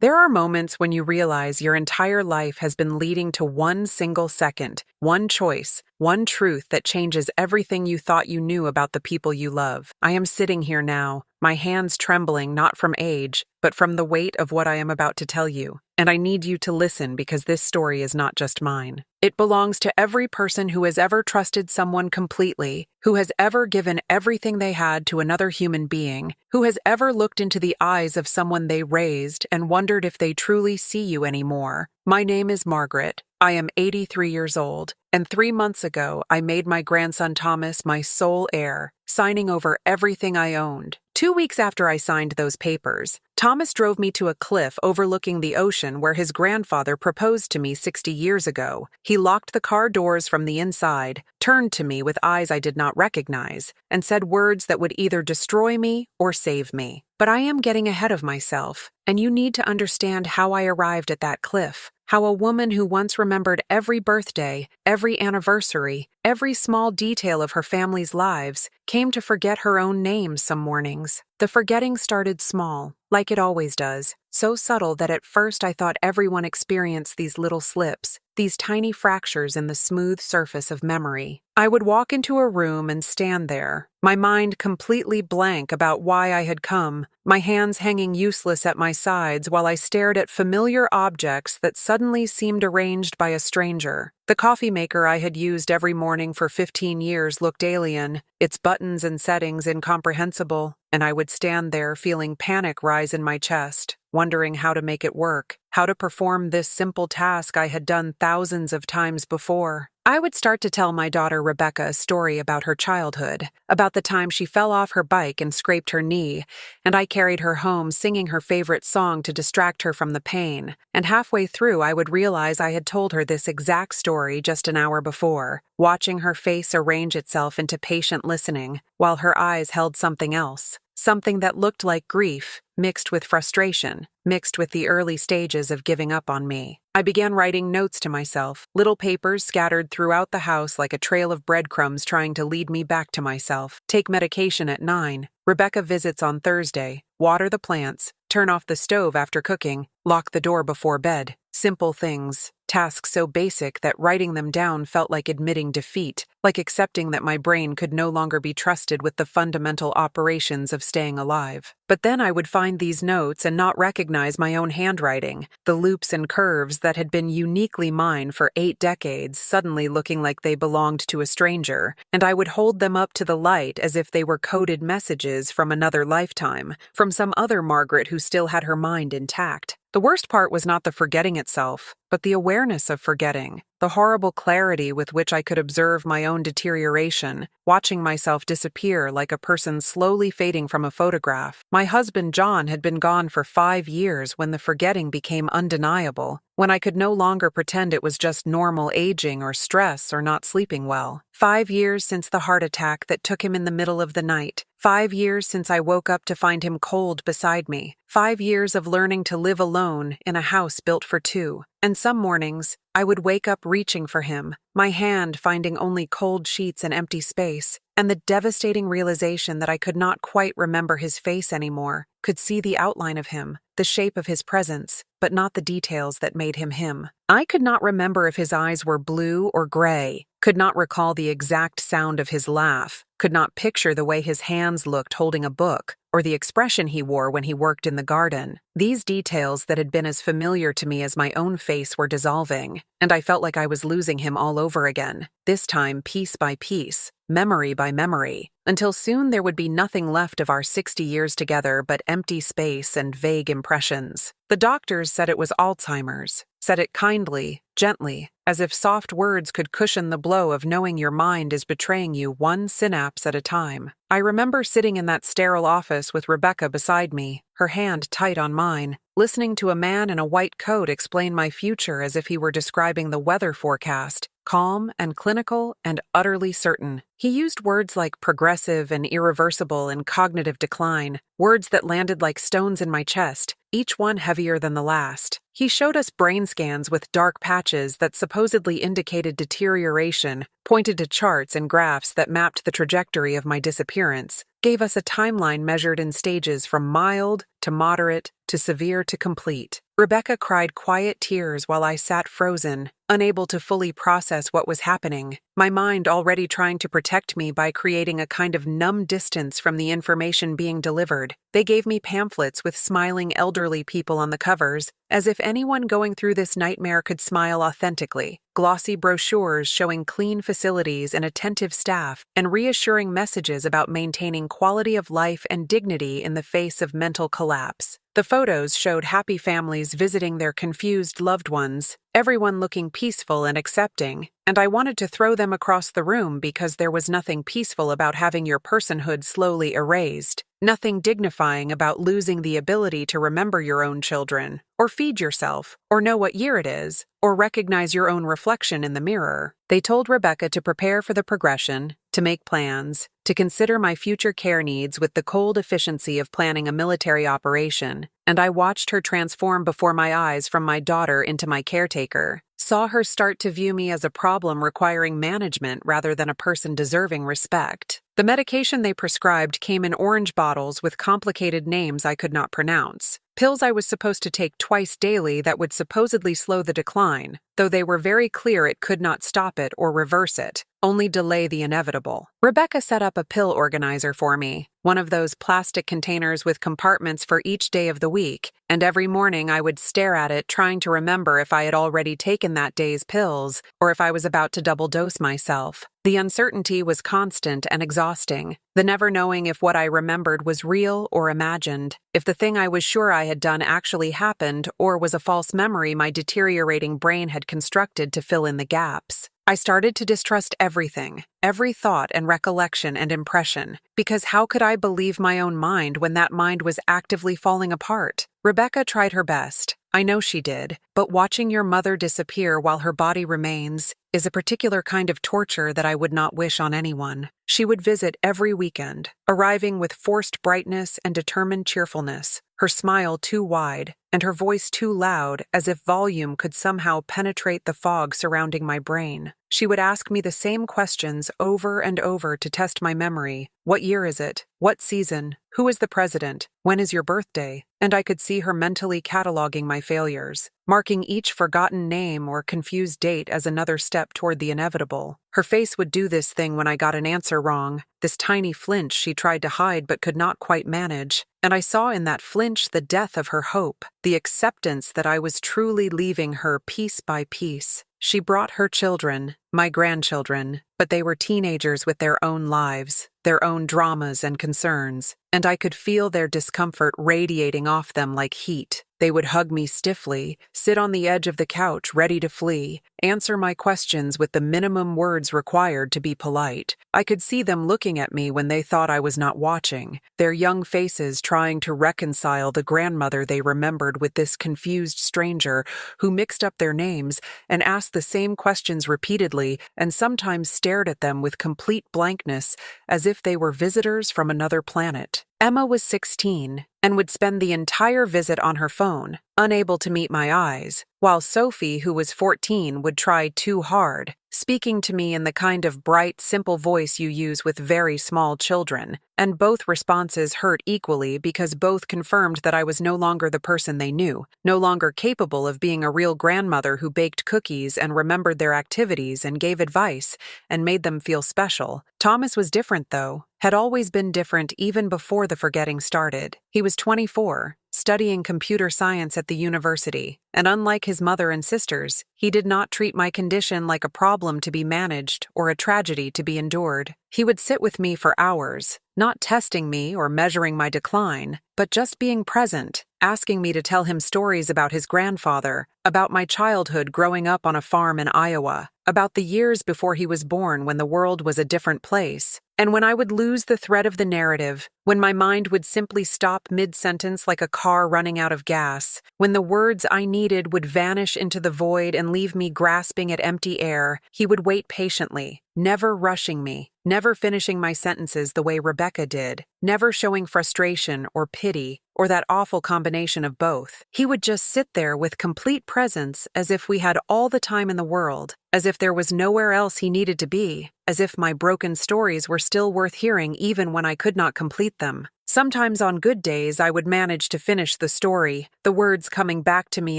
There are moments when you realize your entire life has been leading to one single second, one choice, one truth that changes everything you thought you knew about the people you love. I am sitting here now, my hands trembling not from age, but from the weight of what I am about to tell you. And I need you to listen because this story is not just mine. It belongs to every person who has ever trusted someone completely, who has ever given everything they had to another human being, who has ever looked into the eyes of someone they raised and wondered if they truly see you anymore. My name is Margaret. I am 83 years old, and 3 months ago I made my grandson Thomas my sole heir, signing over everything I owned. 2 weeks after I signed those papers, Thomas drove me to a cliff overlooking the ocean where his grandfather proposed to me 60 years ago. He locked the car doors from the inside, turned to me with eyes I did not recognize, and said words that would either destroy me or save me. But I am getting ahead of myself, and you need to understand how I arrived at that cliff. How a woman who once remembered every birthday, every anniversary, every small detail of her family's lives came to forget her own name some mornings. The forgetting started small, like it always does, so subtle that at first I thought everyone experienced these little slips, these tiny fractures in the smooth surface of memory. I would walk into a room and stand there, my mind completely blank about why I had come, my hands hanging useless at my sides while I stared at familiar objects that suddenly seemed arranged by a stranger. The coffee maker I had used every morning for 15 years looked alien, its buttons and settings incomprehensible, and I would stand there feeling panic rise in my chest, wondering how to make it work, how to perform this simple task I had done thousands of times before. I would start to tell my daughter Rebecca a story about her childhood, about the time she fell off her bike and scraped her knee, and I carried her home singing her favorite song to distract her from the pain. And halfway through, I would realize I had told her this exact story just an hour before, watching her face arrange itself into patient listening, while her eyes held something else. Something that looked like grief, mixed with frustration, mixed with the early stages of giving up on me. I began writing notes to myself, little papers scattered throughout the house like a trail of breadcrumbs trying to lead me back to myself. Take medication at 9. Rebecca visits on Thursday. Water the plants. Turn off the stove after cooking. Lock the door before bed. Simple things. Tasks so basic that writing them down felt like admitting defeat, like accepting that my brain could no longer be trusted with the fundamental operations of staying alive. But then I would find these notes and not recognize my own handwriting, the loops and curves that had been uniquely mine for 8 decades suddenly looking like they belonged to a stranger, and I would hold them up to the light as if they were coded messages from another lifetime, from some other Margaret who still had her mind intact. The worst part was not the forgetting itself, but the awareness of forgetting, the horrible clarity with which I could observe my own deterioration, watching myself disappear like a person slowly fading from a photograph. My husband John had been gone for 5 years when the forgetting became undeniable, when I could no longer pretend it was just normal aging or stress or not sleeping well. 5 years since the heart attack that took him in the middle of the night. 5 years since I woke up to find him cold beside me. 5 years of learning to live alone in a house built for 2. And some mornings, I would wake up reaching for him, my hand finding only cold sheets and empty space, and the devastating realization that I could not quite remember his face anymore, could see the outline of him, the shape of his presence, but not the details that made him him. I could not remember if his eyes were blue or gray, could not recall the exact sound of his laugh, could not picture the way his hands looked holding a book, or the expression he wore when he worked in the garden. These details that had been as familiar to me as my own face were dissolving, and I felt like I was losing him all over again, this time piece by piece, memory by memory, until soon there would be nothing left of our 60 years together but empty space and vague impressions. The doctors said it was Alzheimer's, said it kindly, gently, as if soft words could cushion the blow of knowing your mind is betraying you one synapse at a time. I remember sitting in that sterile office with Rebecca beside me, her hand tight on mine, listening to a man in a white coat explain my future as if he were describing the weather forecast, calm and clinical and utterly certain. He used words like progressive and irreversible and cognitive decline, words that landed like stones in my chest, each one heavier than the last. He showed us brain scans with dark patches that supposedly indicated deterioration, pointed to charts and graphs that mapped the trajectory of my disappearance, gave us a timeline measured in stages from mild to moderate to severe to complete. Rebecca cried quiet tears while I sat frozen, unable to fully process what was happening, my mind already trying to protect me by creating a kind of numb distance from the information being delivered. They gave me pamphlets with smiling elderly people on the covers, as if anyone going through this nightmare could smile authentically. Glossy brochures showing clean facilities and attentive staff, and reassuring messages about maintaining quality of life and dignity in the face of mental collapse. The photos showed happy families visiting their confused loved ones, everyone looking peaceful and accepting, and I wanted to throw them across the room because there was nothing peaceful about having your personhood slowly erased, nothing dignifying about losing the ability to remember your own children, or feed yourself, or know what year it is, or recognize your own reflection in the mirror. They told Rebecca to prepare for the progression, to make plans, to consider my future care needs with the cold efficiency of planning a military operation, and I watched her transform before my eyes from my daughter into my caretaker, saw her start to view me as a problem requiring management rather than a person deserving respect. The medication they prescribed came in orange bottles with complicated names I could not pronounce. Pills I was supposed to take twice daily that would supposedly slow the decline, though they were very clear it could not stop it or reverse it, only delay the inevitable. Rebecca set up a pill organizer for me, one of those plastic containers with compartments for each day of the week, and every morning I would stare at it trying to remember if I had already taken that day's pills or if I was about to double dose myself. The uncertainty was constant and exhausting, the never knowing if what I remembered was real or imagined, if the thing I was sure I had done actually happened or was a false memory my deteriorating brain had constructed to fill in the gaps. I started to distrust everything, every thought and recollection and impression, because how could I believe my own mind when that mind was actively falling apart? Rebecca tried her best. I know she did, but watching your mother disappear while her body remains is a particular kind of torture that I would not wish on anyone. She would visit every weekend, arriving with forced brightness and determined cheerfulness, her smile too wide, and her voice too loud, as if volume could somehow penetrate the fog surrounding my brain. She would ask me the same questions over and over to test my memory. What year is it? What season? Who is the president? When is your birthday? And I could see her mentally cataloging my failures, marking each forgotten name or confused date as another step toward the inevitable. Her face would do this thing when I got an answer wrong, this tiny flinch she tried to hide but could not quite manage, and I saw in that flinch the death of her hope, the acceptance that I was truly leaving her piece by piece. She brought her children, my grandchildren, but they were teenagers with their own lives, their own dramas and concerns, and I could feel their discomfort radiating off them like heat. They would hug me stiffly, sit on the edge of the couch ready to flee, answer my questions with the minimum words required to be polite. I could see them looking at me when they thought I was not watching, their young faces trying to reconcile the grandmother they remembered with this confused stranger who mixed up their names and asked the same questions repeatedly and sometimes stared at them with complete blankness as if they were visitors from another planet. Emma was 16 and would spend the entire visit on her phone, unable to meet my eyes, while Sophie, who was 14, would try too hard, speaking to me in the kind of bright, simple voice you use with very small children, and both responses hurt equally because both confirmed that I was no longer the person they knew, no longer capable of being a real grandmother who baked cookies and remembered their activities and gave advice and made them feel special. Thomas was different, though, had always been different even before the forgetting started. He was 24, studying computer science at the university, and unlike his mother and sisters, he did not treat my condition like a problem to be managed or a tragedy to be endured. He would sit with me for hours, not testing me or measuring my decline, but just being present, asking me to tell him stories about his grandfather, about my childhood growing up on a farm in Iowa, about the years before he was born when the world was a different place. And when I would lose the thread of the narrative, when my mind would simply stop mid-sentence like a car running out of gas, when the words I needed would vanish into the void and leave me grasping at empty air, he would wait patiently, never rushing me, never finishing my sentences the way Rebecca did, never showing frustration or pity or that awful combination of both. He would just sit there with complete presence, as if we had all the time in the world, as if there was nowhere else he needed to be, as if my broken stories were still worth hearing even when I could not complete them. Sometimes on good days I would manage to finish the story, the words coming back to me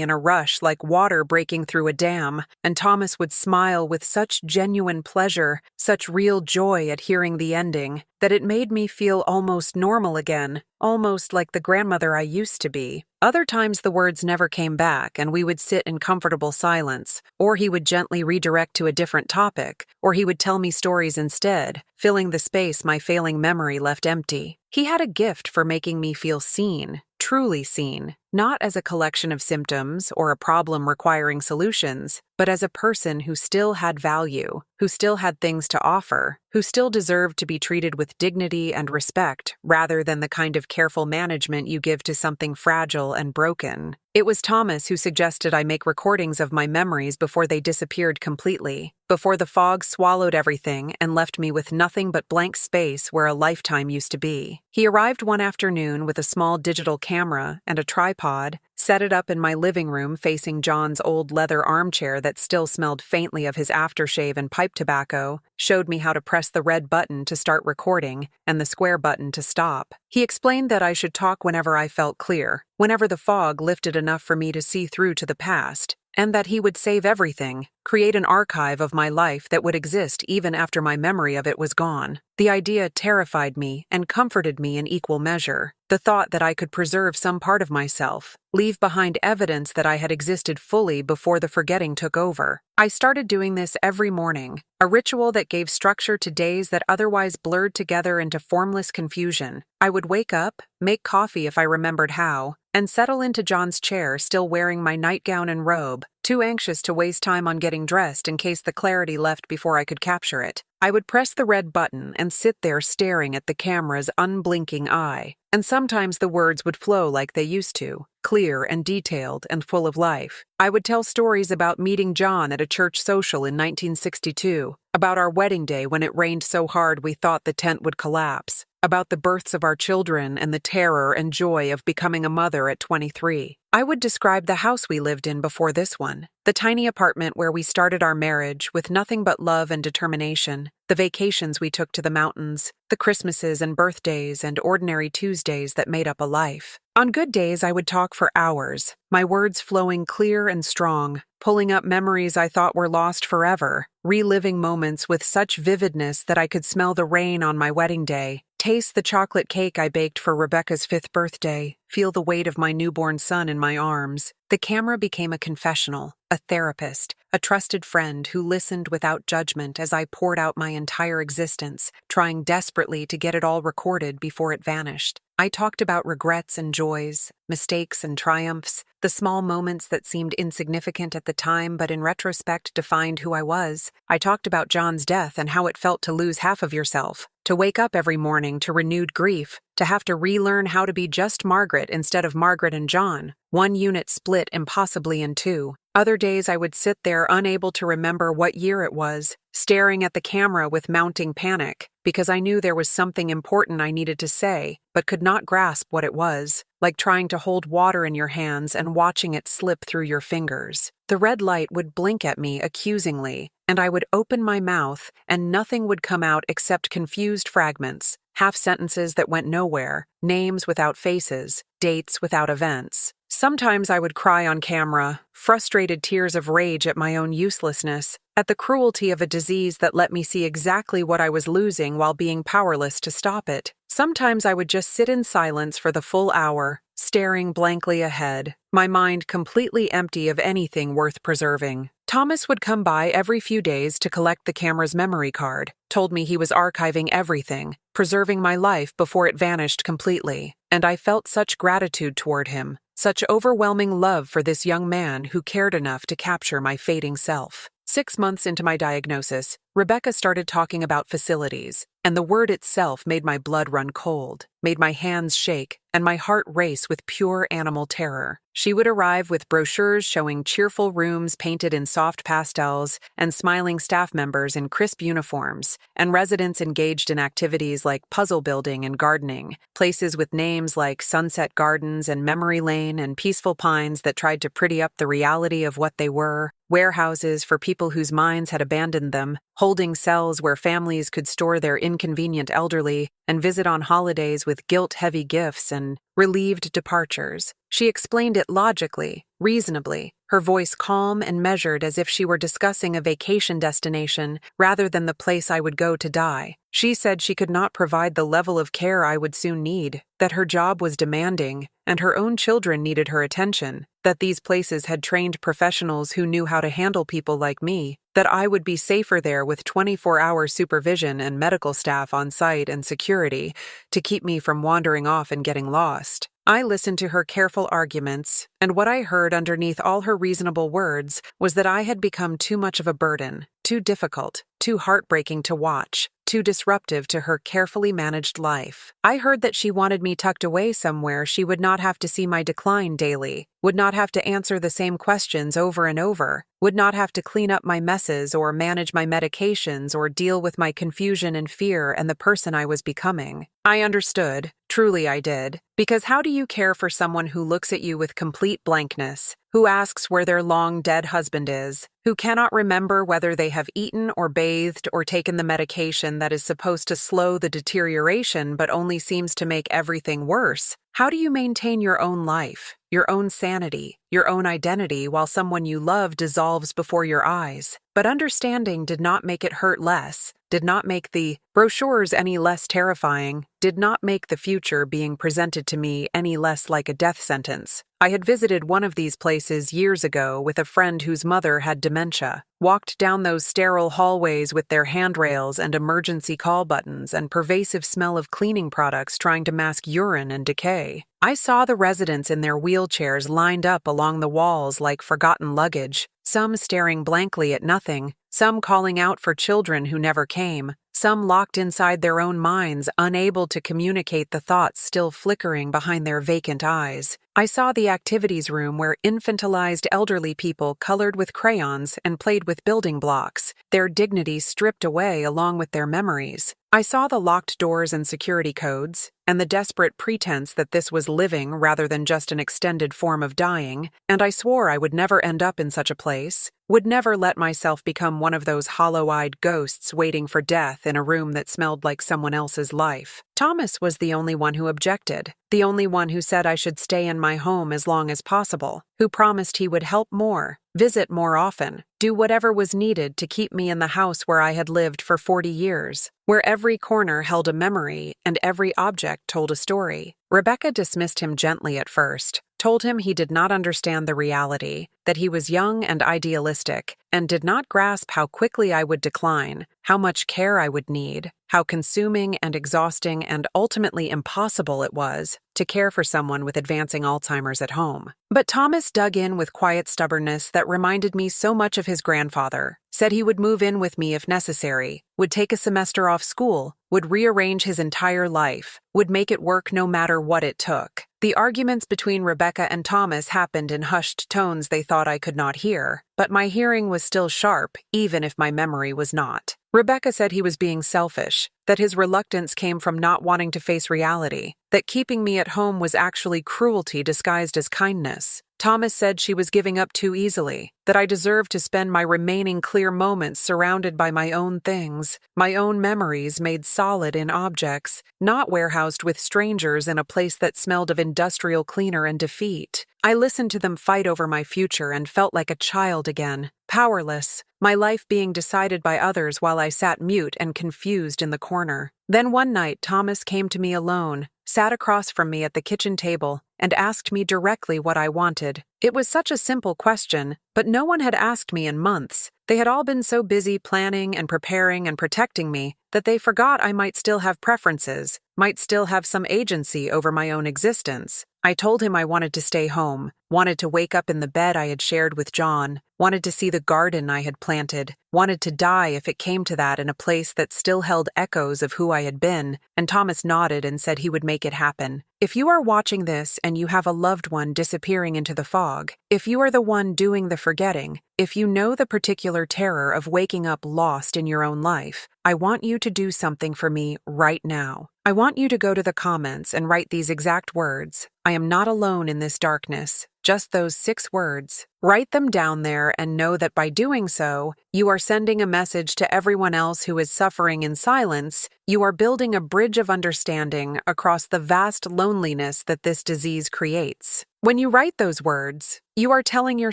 in a rush like water breaking through a dam, and Thomas would smile with such genuine pleasure, such real joy at hearing the ending, that it made me feel almost normal again, almost like the grandmother I used to be. Other times the words never came back and we would sit in comfortable silence, or he would gently redirect to a different topic, or he would tell me stories instead, filling the space my failing memory left empty. He had a gift for making me feel seen, truly seen, not as a collection of symptoms or a problem requiring solutions, but as a person who still had value, who still had things to offer, who still deserved to be treated with dignity and respect rather than the kind of careful management you give to something fragile and broken. It was Thomas who suggested I make recordings of my memories before they disappeared completely, before the fog swallowed everything and left me with nothing but blank space where a lifetime used to be. He arrived one afternoon with a small digital camera and a tripod, set it up in my living room facing John's old leather armchair that still smelled faintly of his aftershave and pipe tobacco, showed me how to press the red button to start recording and the square button to stop. He explained that I should talk whenever I felt clear, whenever the fog lifted enough for me to see through to the past, and that he would save everything, create an archive of my life that would exist even after my memory of it was gone. The idea terrified me and comforted me in equal measure. The thought that I could preserve some part of myself, leave behind evidence that I had existed fully before the forgetting took over. I started doing this every morning, a ritual that gave structure to days that otherwise blurred together into formless confusion. I would wake up, make coffee if I remembered how, and settle into John's chair still wearing my nightgown and robe, too anxious to waste time on getting dressed in case the clarity left before I could capture it. I would press the red button and sit there staring at the camera's unblinking eye, and sometimes the words would flow like they used to, clear and detailed and full of life. I would tell stories about meeting John at a church social in 1962, about our wedding day when it rained so hard we thought the tent would collapse, about the births of our children and the terror and joy of becoming a mother at 23. I would describe the house we lived in before this one, the tiny apartment where we started our marriage with nothing but love and determination, the vacations we took to the mountains, the Christmases and birthdays and ordinary Tuesdays that made up a life. On good days, I would talk for hours, my words flowing clear and strong, pulling up memories I thought were lost forever, reliving moments with such vividness that I could smell the rain on my wedding day, taste the chocolate cake I baked for Rebecca's 5th birthday, feel the weight of my newborn son in my arms. The camera became a confessional, a therapist, a trusted friend who listened without judgment as I poured out my entire existence, trying desperately to get it all recorded before it vanished. I talked about regrets and joys, mistakes and triumphs, the small moments that seemed insignificant at the time but in retrospect defined who I was. I talked about John's death and how it felt to lose half of yourself, to wake up every morning to renewed grief, to have to relearn how to be just Margaret instead of Margaret and John, one unit split impossibly in two. Other days I would sit there unable to remember what year it was, staring at the camera with mounting panic, because I knew there was something important I needed to say, but could not grasp what it was, like trying to hold water in your hands and watching it slip through your fingers. The red light would blink at me accusingly, and I would open my mouth, and nothing would come out except confused fragments, half sentences that went nowhere, names without faces, dates without events. Sometimes I would cry on camera, frustrated tears of rage at my own uselessness, at the cruelty of a disease that let me see exactly what I was losing while being powerless to stop it. Sometimes I would just sit in silence for the full hour, staring blankly ahead, my mind completely empty of anything worth preserving. Thomas would come by every few days to collect the camera's memory card, told me he was archiving everything, preserving my life before it vanished completely, and I felt such gratitude toward him, such overwhelming love for this young man who cared enough to capture my fading self. 6 months into my diagnosis, Rebecca started talking about facilities, and the word itself made my blood run cold, made my hands shake, and my heart race with pure animal terror. She would arrive with brochures showing cheerful rooms painted in soft pastels and smiling staff members in crisp uniforms, and residents engaged in activities like puzzle building and gardening, places with names like Sunset Gardens and Memory Lane and Peaceful Pines that tried to pretty up the reality of what they were, warehouses for people whose minds had abandoned them, holding cells where families could store their inconvenient elderly and visit on holidays with guilt-heavy gifts and relieved departures. She explained it logically, reasonably, her voice calm and measured as if she were discussing a vacation destination rather than the place I would go to die. She said she could not provide the level of care I would soon need, that her job was demanding, and her own children needed her attention, that these places had trained professionals who knew how to handle people like me, that I would be safer there with 24-hour supervision and medical staff on site and security to keep me from wandering off and getting lost. I listened to her careful arguments, and what I heard underneath all her reasonable words was that I had become too much of a burden, too difficult, too heartbreaking to watch, too disruptive to her carefully managed life. I heard that she wanted me tucked away somewhere she would not have to see my decline daily, would not have to answer the same questions over and over, would not have to clean up my messes or manage my medications or deal with my confusion and fear and the person I was becoming. I understood, truly I did, because how do you care for someone who looks at you with complete blankness, who asks where their long-dead husband is, who cannot remember whether they have eaten or bathed or taken the medication that is supposed to slow the deterioration but only seems to make everything worse? How do you maintain your own life, your own sanity, your own identity while someone you love dissolves before your eyes? But understanding did not make it hurt less, did not make the brochures any less terrifying, did not make the future being presented to me any less like a death sentence. I had visited one of these places years ago with a friend whose mother had dementia, walked down those sterile hallways with their handrails and emergency call buttons and pervasive smell of cleaning products trying to mask urine and decay. I saw the residents in their wheelchairs lined up along the walls like forgotten luggage, some staring blankly at nothing, some calling out for children who never came, some locked inside their own minds, unable to communicate the thoughts still flickering behind their vacant eyes. I saw the activities room where infantilized elderly people colored with crayons and played with building blocks, their dignity stripped away along with their memories. I saw the locked doors and security codes, and the desperate pretense that this was living rather than just an extended form of dying, and I swore I would never end up in such a place, would never let myself become one of those hollow-eyed ghosts waiting for death in a room that smelled like someone else's life. Thomas was the only one who objected, the only one who said I should stay in my home as long as possible, who promised he would help more, visit more often, do whatever was needed to keep me in the house where I had lived for 40 years, where every corner held a memory and every object told a story. Rebecca dismissed him gently at first, told him he did not understand the reality, that he was young and idealistic, and did not grasp how quickly I would decline, how much care I would need, how consuming and exhausting and ultimately impossible it was to care for someone with advancing Alzheimer's at home. But Thomas dug in with quiet stubbornness that reminded me so much of his grandfather, said he would move in with me if necessary, would take a semester off school, would rearrange his entire life, would make it work no matter what it took. The arguments between Rebecca and Thomas happened in hushed tones they thought I could not hear, but my hearing was still sharp, even if my memory was not. Rebecca said he was being selfish, that his reluctance came from not wanting to face reality, that keeping me at home was actually cruelty disguised as kindness. Thomas said she was giving up too easily, that I deserved to spend my remaining clear moments surrounded by my own things, my own memories made solid in objects, not warehoused with strangers in a place that smelled of industrial cleaner and defeat. I listened to them fight over my future and felt like a child again, powerless, my life being decided by others while I sat mute and confused in the corner. Then one night Thomas came to me alone, sat across from me at the kitchen table, and asked me directly what I wanted. It was such a simple question, but no one had asked me in months. They had all been so busy planning and preparing and protecting me that they forgot I might still have preferences, might still have some agency over my own existence. I told him I wanted to stay home, wanted to wake up in the bed I had shared with John, wanted to see the garden I had planted, wanted to die if it came to that in a place that still held echoes of who I had been, and Thomas nodded and said he would make it happen. If you are watching this and you have a loved one disappearing into the fog, if you are the one doing the forgetting, if you know the particular terror of waking up lost in your own life, I want you to do something for me right now. I want you to go to the comments and write these exact words. I am not alone in this darkness. Just those 6 words. Write them down there and know that by doing so, you are sending a message to everyone else who is suffering in silence. You are building a bridge of understanding across the vast loneliness that this disease creates. When you write those words, you are telling your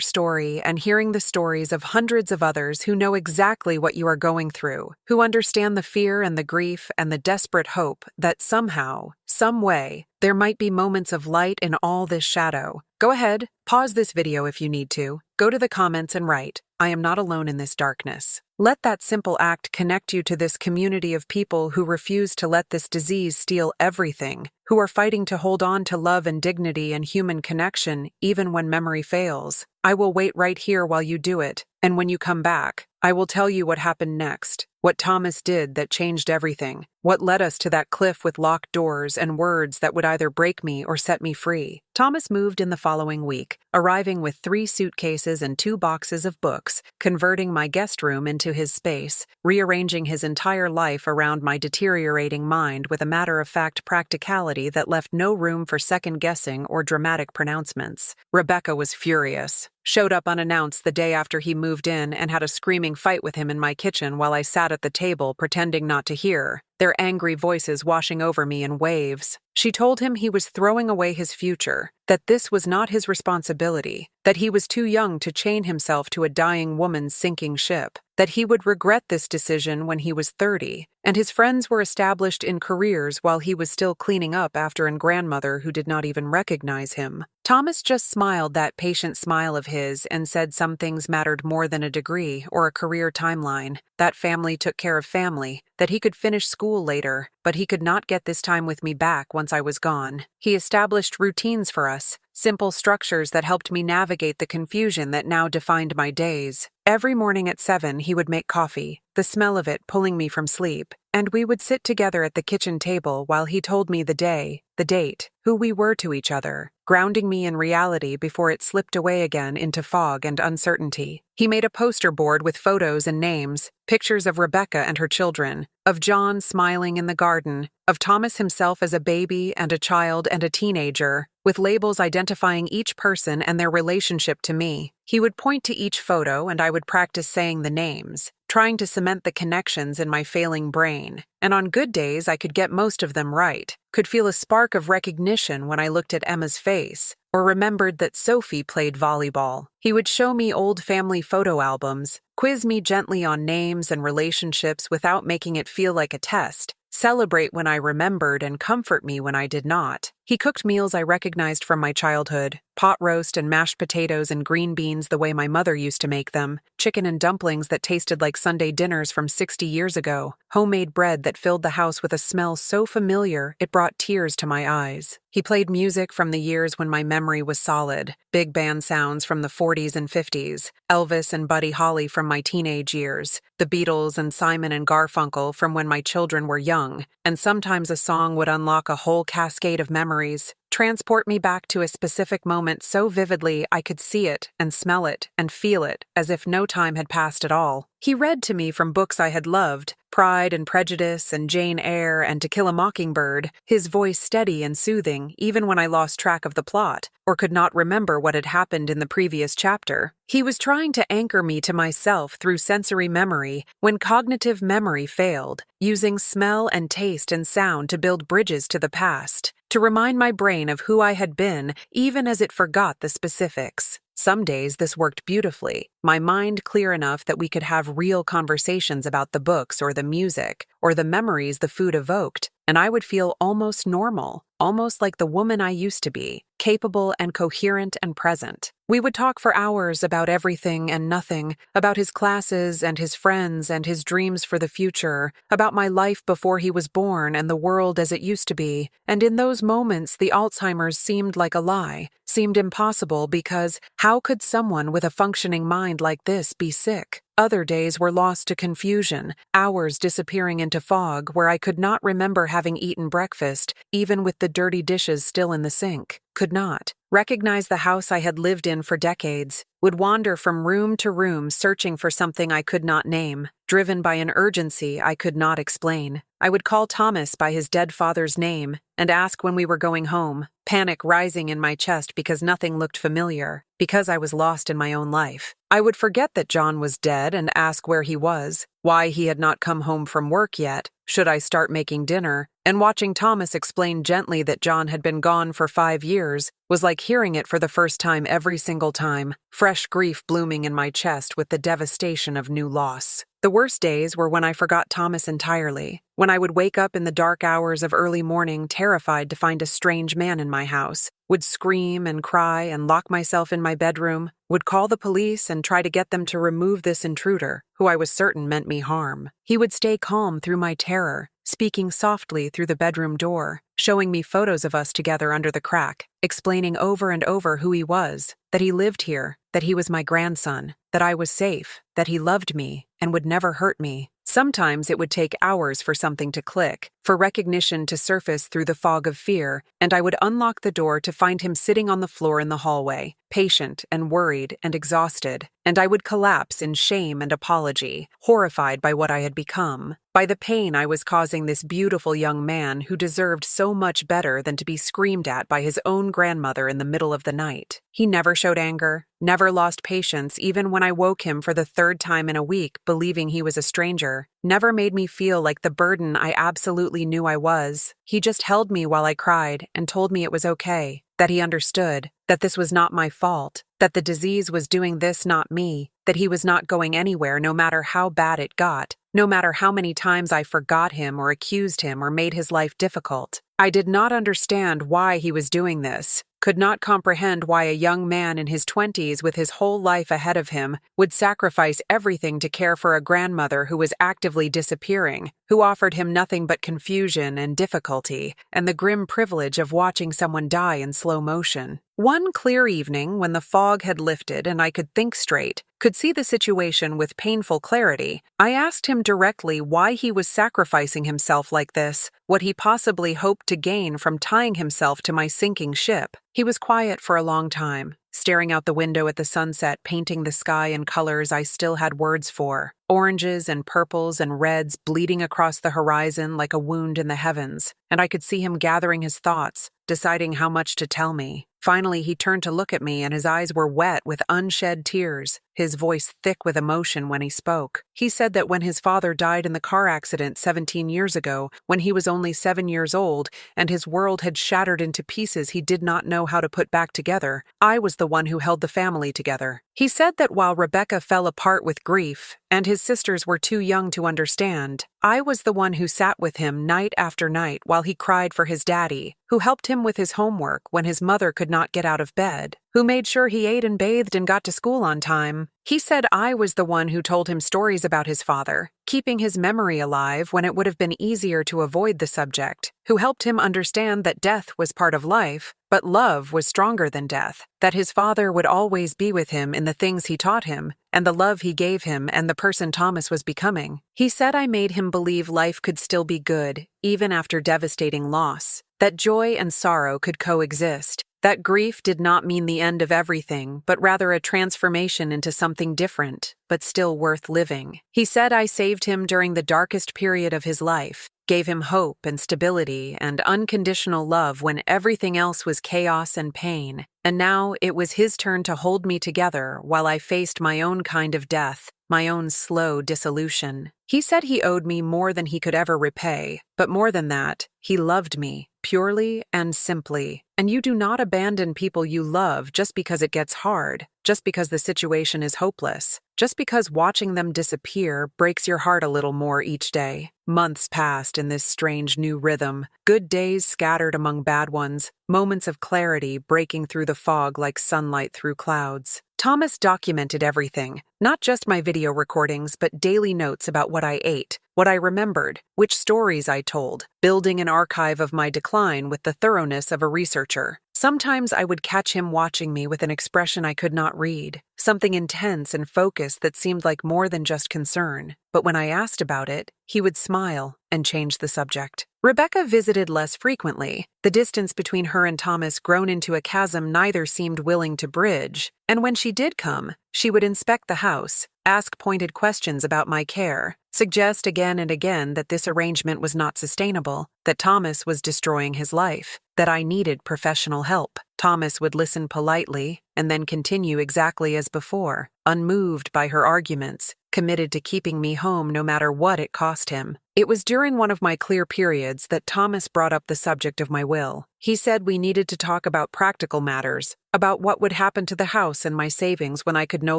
story and hearing the stories of hundreds of others who know exactly what you are going through, who understand the fear and the grief and the desperate hope that somehow, some way, there might be moments of light in all this shadow. Go ahead, pause this video if you need to. Go to the comments and write, I am not alone in this darkness. Let that simple act connect you to this community of people who refuse to let this disease steal everything, who are fighting to hold on to love and dignity and human connection even when memory fails. I will wait right here while you do it, and when you come back, I will tell you what happened next, what Thomas did that changed everything, what led us to that cliff with locked doors and words that would either break me or set me free. Thomas moved in the following week, arriving with 3 suitcases and 2 boxes of books, converting my guest room into his space, rearranging his entire life around my deteriorating mind with a matter-of-fact practicality that left no room for second-guessing or dramatic pronouncements. Rebecca was furious. Showed up unannounced the day after he moved in and had a screaming fight with him in my kitchen while I sat at the table pretending not to hear, their angry voices washing over me in waves. She told him he was throwing away his future, that this was not his responsibility, that he was too young to chain himself to a dying woman's sinking ship, that he would regret this decision when he was 30, and his friends were established in careers while he was still cleaning up after a grandmother who did not even recognize him. Thomas just smiled that patient smile of his and said some things mattered more than a degree or a career timeline, that family took care of family, that he could finish school later, but he could not get this time with me back once I was gone. He established routines for us, simple structures that helped me navigate the confusion that now defined my days. Every morning at 7, he would make coffee, the smell of it pulling me from sleep, and we would sit together at the kitchen table while he told me the day, the date, who we were to each other, grounding me in reality before it slipped away again into fog and uncertainty. He made a poster board with photos and names, pictures of Rebecca and her children, of John smiling in the garden, of Thomas himself as a baby and a child and a teenager, with labels identifying each person and their relationship to me. He would point to each photo and I would practice saying the names, trying to cement the connections in my failing brain. And on good days, I could get most of them right, could feel a spark of recognition when I looked at Emma's face, or remembered that Sophie played volleyball. He would show me old family photo albums, quiz me gently on names and relationships without making it feel like a test, celebrate when I remembered and comfort me when I did not. He cooked meals I recognized from my childhood, pot roast and mashed potatoes and green beans the way my mother used to make them, chicken and dumplings that tasted like Sunday dinners from 60 years ago, homemade bread that filled the house with a smell so familiar it brought tears to my eyes. He played music from the years when my memory was solid, big band sounds from the 40s and 50s, Elvis and Buddy Holly from my teenage years, the Beatles and Simon and Garfunkel from when my children were young, and sometimes a song would unlock a whole cascade of memories, transport me back to a specific moment so vividly I could see it and smell it and feel it as if no time had passed at all. He read to me from books I had loved, Pride and Prejudice and Jane Eyre and To Kill a Mockingbird, his voice steady and soothing even when I lost track of the plot or could not remember what had happened in the previous chapter. He was trying to anchor me to myself through sensory memory when cognitive memory failed, using smell and taste and sound to build bridges to the past, to remind my brain of who I had been even as it forgot the specifics. Some days this worked beautifully, my mind clear enough that we could have real conversations about the books or the music or the memories the food evoked. and I would feel almost normal, almost like the woman I used to be, capable and coherent and present. We would talk for hours about everything and nothing, about his classes and his friends and his dreams for the future, about my life before he was born and the world as it used to be, and in those moments the Alzheimer's seemed like a lie, seemed impossible because how could someone with a functioning mind like this be sick? Other days were lost to confusion, hours disappearing into fog where I could not remember having eaten breakfast, even with the dirty dishes still in the sink. Could not recognize the house I had lived in for decades, would wander from room to room searching for something I could not name, driven by an urgency I could not explain. I would call Thomas by his dead father's name and ask when we were going home, panic rising in my chest because nothing looked familiar, because I was lost in my own life. I would forget that John was dead and ask where he was, why he had not come home from work yet, should I start making dinner, and watching Thomas explain gently that John had been gone for 5 years was like hearing it for the first time every single time, fresh grief blooming in my chest with the devastation of new loss. The worst days were when I forgot Thomas entirely, when I would wake up in the dark hours of early morning terrified to find a strange man in my house, would scream and cry and lock myself in my bedroom, would call the police and try to get them to remove this intruder, who I was certain meant me harm. He would stay calm through my terror, speaking softly through the bedroom door, showing me photos of us together under the crack, explaining over and over who he was, that he lived here, that he was my grandson, that I was safe, that he loved me and would never hurt me. Sometimes it would take hours for something to click, for recognition to surface through the fog of fear, and I would unlock the door to find him sitting on the floor in the hallway, patient and worried and exhausted, and I would collapse in shame and apology, horrified by what I had become, by the pain I was causing this beautiful young man who deserved so much better than to be screamed at by his own grandmother in the middle of the night. He never showed anger, never lost patience even when I woke him for the 3rd time in a week believing he was a stranger, never made me feel like the burden I absolutely knew I was. He just held me while I cried and told me it was okay, that he understood, that this was not my fault, that the disease was doing this, not me, that he was not going anywhere no matter how bad it got, no matter how many times I forgot him or accused him or made his life difficult. I did not understand why he was doing this, could not comprehend why a young man in his 20s with his whole life ahead of him would sacrifice everything to care for a grandmother who was actively disappearing, who offered him nothing but confusion and difficulty, and the grim privilege of watching someone die in slow motion. One clear evening, when the fog had lifted and I could think straight, could see the situation with painful clarity, I asked him directly why he was sacrificing himself like this, what he possibly hoped to gain from tying himself to my sinking ship. He was quiet for a long time, staring out the window at the sunset, painting the sky in colors I still had words for, oranges and purples and reds bleeding across the horizon like a wound in the heavens, and I could see him gathering his thoughts, deciding how much to tell me. Finally, he turned to look at me, and his eyes were wet with unshed tears, his voice thick with emotion when he spoke. He said that when his father died in the car accident 17 years ago, when he was only 7 years old, and his world had shattered into pieces he did not know how to put back together, I was the one who held the family together. He said that while Rebecca fell apart with grief, and his sisters were too young to understand, I was the one who sat with him night after night while he cried for his daddy, who helped him with his homework when his mother could not get out of bed, who made sure he ate and bathed and got to school on time. He said I was the one who told him stories about his father, keeping his memory alive when it would have been easier to avoid the subject, who helped him understand that death was part of life, but love was stronger than death, that his father would always be with him in the things he taught him, and the love he gave him and the person Thomas was becoming. He said I made him believe life could still be good, even after devastating loss, that joy and sorrow could coexist, that grief did not mean the end of everything, but rather a transformation into something different, but still worth living. He said I saved him during the darkest period of his life, gave him hope and stability and unconditional love when everything else was chaos and pain, and now it was his turn to hold me together while I faced my own kind of death, my own slow dissolution. He said he owed me more than he could ever repay, but more than that, he loved me, purely and simply. And you do not abandon people you love just because it gets hard, just because the situation is hopeless, just because watching them disappear breaks your heart a little more each day. Months passed in this strange new rhythm, good days scattered among bad ones, moments of clarity breaking through the fog like sunlight through clouds. Thomas documented everything, not just my video recordings, but daily notes about what I ate, what I remembered, which stories I told, building an archive of my decline with the thoroughness of a researcher. Sometimes I would catch him watching me with an expression I could not read, something intense and focused that seemed like more than just concern. But when I asked about it, he would smile and change the subject. Rebecca visited less frequently, the distance between her and Thomas grown into a chasm neither seemed willing to bridge, and when she did come, she would inspect the house, ask pointed questions about my care, suggest again and again that this arrangement was not sustainable, that Thomas was destroying his life, that I needed professional help. Thomas would listen politely and then continue exactly as before, unmoved by her arguments, committed to keeping me home no matter what it cost him. It was during one of my clear periods that Thomas brought up the subject of my will. He said we needed to talk about practical matters, about what would happen to the house and my savings when I could no